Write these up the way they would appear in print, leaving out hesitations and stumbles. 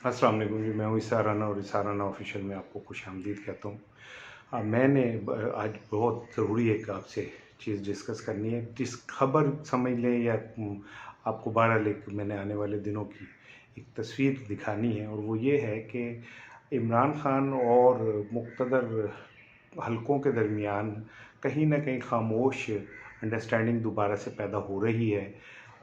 अस्सलाम वालेकुम जी। मैं हूँ इसार राना और इसार राना ऑफिशियल में आपको खुशामदीद कहता हूँ। मैंने आज बहुत ज़रूरी एक आपसे चीज़ डिस्कस करनी है। जिस खबर समझ लें या आपको बहरहाल एक मैंने आने वाले दिनों की एक तस्वीर दिखानी है, और वो ये है कि इमरान खान और मुक़्तदर हलकों के दरमियान कहीं न कहीं खामोश अंडरस्टैंडिंग दोबारा से पैदा हो रही है।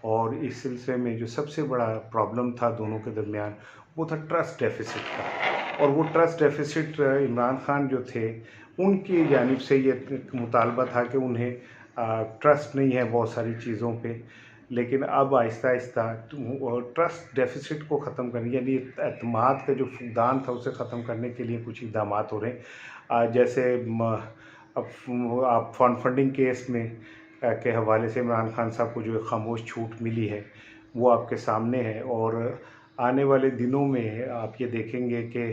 और इस सिलसिले में जो सबसे बड़ा प्रॉब्लम था दोनों के दरमियान, वो था ट्रस्ट डेफ़िसिट का। और वो ट्रस्ट डेफ़िसिट इमरान खान जो थे, उनकी जानिब से ये मुतालबा था कि उन्हें ट्रस्ट नहीं है बहुत सारी चीज़ों पे। लेकिन अब आहिस्ता-आहिस्ता ट्रस्ट डेफ़िसिट को ख़त्म करने, यानी एतमाद का जो फुक़दान था उसे ख़त्म करने के लिए कुछ इक़दामात हो रहे हैं। जैसे अब आप फंडिंग केस में के हवाले से इमरान खान साहब को जो खामोश छूट मिली है, वो आपके सामने है। और आने वाले दिनों में आप ये देखेंगे कि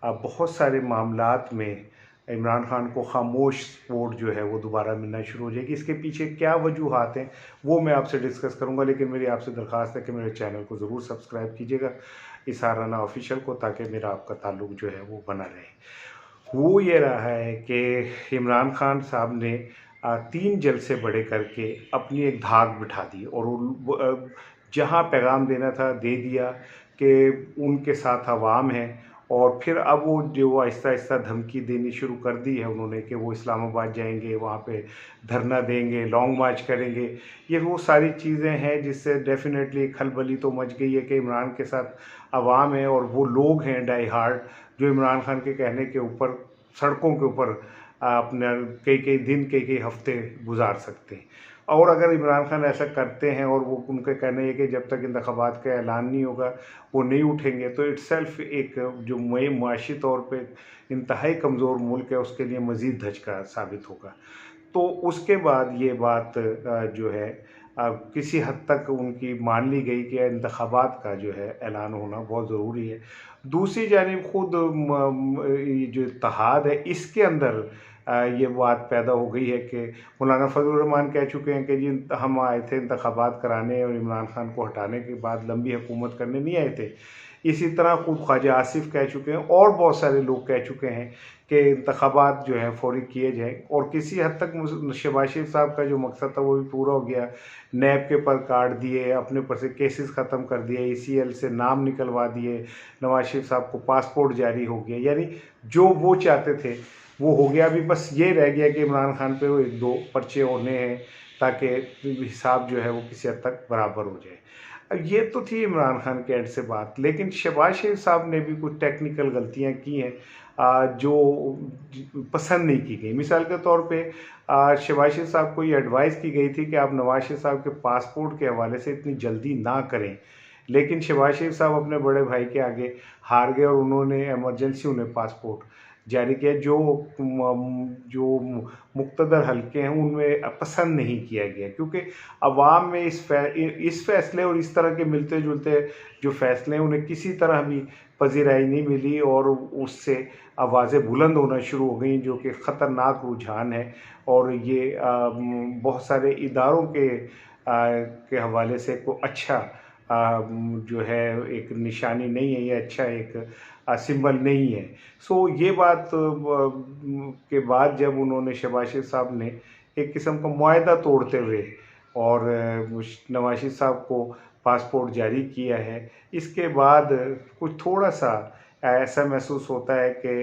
बहुत सारे मामलात में इमरान खान को खामोश सपोर्ट जो है वो दोबारा मिलना शुरू हो जाएगी। इसके पीछे क्या वजूहात हैं, वो मैं आपसे डिस्कस करूंगा। लेकिन मेरी आपसे दरख्वास्त है कि मेरे चैनल को ज़रूर सब्सक्राइब कीजिएगा, इसार राना ऑफिशियल को, ताकि मेरा आपका ताल्लुक़ जो है वो बना रहे। वो ये रहा है कि इमरान खान साहब ने 3 जलसे बड़े करके अपनी एक धाक बिठा दी, और जहाँ पैगाम देना था दे दिया कि उनके साथ अवाम है। और फिर अब वो जो आहिस्ता-आहिस्ता धमकी देनी शुरू कर दी है उन्होंने कि वो इस्लामाबाद जाएँगे, वहाँ पे धरना देंगे, लॉन्ग मार्च करेंगे। ये वो सारी चीज़ें हैं जिससे डेफ़िनेटली खलबली तो मच गई है कि इमरान के साथ अवाम है, और वो लोग हैं डाई हार्ड जो इमरान खान के कहने के ऊपर सड़कों के ऊपर अपने कई-कई दिन, कई-कई हफ्ते गुजार सकते हैं। और अगर इमरान खान ऐसा करते हैं और वो उनका कहना है कि जब तक इंतखाबात का ऐलान नहीं होगा वो नहीं उठेंगे, तो इट्सेल्फ एक जो मुआशी तौर पे इंतहाई कमज़ोर मुल्क है उसके लिए मज़ीद धचका साबित होगा। तो उसके बाद ये बात जो है किसी हद तक उनकी मान ली गई कि इंतखाबात का जो है ऐलान होना बहुत ज़रूरी है। दूसरी जानिब खुद ये जो इत्तेहाद है इसके अंदर ये बात पैदा हो गई है कि मौलाना फजल रहमान कह चुके हैं कि जी हम आए थे इंतखाबात कराने और इमरान खान को हटाने के बाद लंबी हुकूमत करने नहीं आए थे। इसी तरह खुद ख्वाजा आसिफ कह चुके हैं और बहुत सारे लोग कह चुके हैं कि इंतखाबात जो हैं फ़ौरी किए जाएँ। और किसी हद तक शहबाज शरीफ साहब का जो मकसद था वो भी पूरा हो गया। नैब के पर काट दिए, अपने ऊपर से केसेस ख़त्म कर दिए, ECL से नाम निकलवा दिए, नवाज शरीफ साहब को पासपोर्ट जारी हो गया। यानी जो वो चाहते थे वो हो गया। अभी बस ये रह गया कि इमरान खान पे वो 1-2 पर्चे होने हैं ताकि हिसाब जो है वो किसी हद तक बराबर हो जाए। अब ये तो थी इमरान खान के एंड से बात, लेकिन शहबाज शरीफ साहब ने भी कुछ टेक्निकल गलतियां की हैं जो पसंद नहीं की गई। मिसाल के तौर पे शहबाज शरीफ साहब को ये एडवाइस की गई थी कि आप नवाज शरीफ साहब के पासपोर्ट के हवाले से इतनी जल्दी ना करें, लेकिन शहबाज शरीफ साहब अपने बड़े भाई के आगे हार गए और उन्होंने इमरजेंसी उन्हें पासपोर्ट जारी किया, जो मुक़्तदर हल्के हैं उनमें पसंद नहीं किया गया, क्योंकि अवाम में इस फैसले और इस तरह के मिलते जुलते जो फैसले हैं उन्हें किसी तरह भी पजीराई नहीं मिली, और उससे आवाज़ें बुलंद होना शुरू हो गई जो कि ख़तरनाक रुझान है। और ये बहुत सारे इदारों के हवाले से को अच्छा जो है एक निशानी नहीं है, ये अच्छा एक सिंबल नहीं है। सो ये बात के बाद जब उन्होंने शहबाज शरीफ साहब ने एक किस्म का मुआहदा तोड़ते हुए और नवाज शरीफ साहब को पासपोर्ट जारी किया है, इसके बाद कुछ थोड़ा सा ऐसा महसूस होता है कि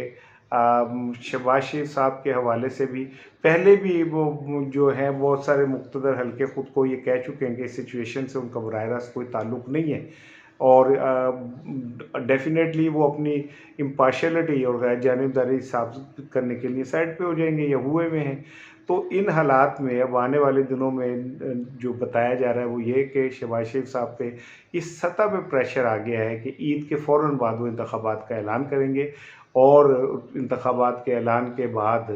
शहबाज शरीफ साहब के हवाले से भी पहले भी वो जो है बहुत सारे मुक़्तदर हल्के ख़ुद को ये कह चुके हैं कि इस सिचुएशन से उनका बराह रास्त कोई ताल्लुक़ नहीं है, और डेफ़िनेटली वो अपनी इम्पार्शियलिटी और गैर जानिबदारी साबित करने के लिए साइड पे हो जाएंगे या हुए हुए हैं। तो इन हालात में अब आने वाले दिनों में जो बताया जा रहा है वो ये कि शहबाज शरीफ साहब पे इस सतह पे प्रेशर आ गया है कि ईद के फ़ौरन बाद वो इंतखाबात का ऐलान करेंगे, और इंतखाबात के ऐलान के बाद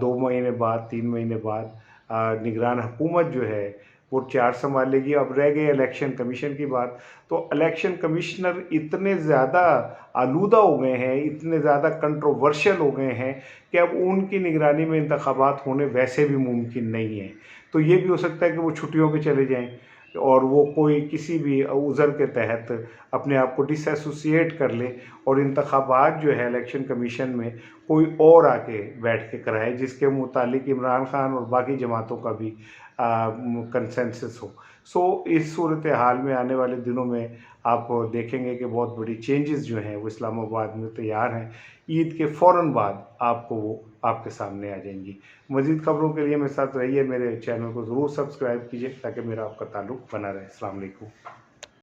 2 महीने बाद, 3 महीने बाद निगरान हुकूमत जो है वो 4 संभालेगी। अब रह गई इलेक्शन कमीशन की बात, तो इलेक्शन कमिश्नर इतने ज़्यादा आलूदा हो गए हैं, इतने ज़्यादा कंट्रोवर्शियल हो गए हैं कि अब उनकी निगरानी में इंतखाबात होने वैसे भी मुमकिन नहीं है। तो ये भी हो सकता है कि वो छुट्टियों पे चले जाएँ। और वो कोई किसी भी उज़र के तहत अपने आप को डिसएसोसिएट कर ले और इंतखाबात जो है इलेक्शन कमीशन में कोई और आके बैठ के कराए, जिसके मुतालिक इमरान खान और बाकी जमातों का भी कंसेंसस हो। सो इस सूरत हाल में आने वाले दिनों में आप देखेंगे कि बहुत बड़ी चेंजेस जो हैं वो इस्लामाबाद में तैयार हैं। ईद के फ़ौरन बाद आपको वो आपके सामने आ जाएंगी। मज़ीद खबरों के लिए मेरे साथ रहिए, मेरे चैनल को ज़रूर सब्सक्राइब कीजिए ताकि मेरा आपका ताल्लुक़ बना रहे। अस्सलाम वालेकुम।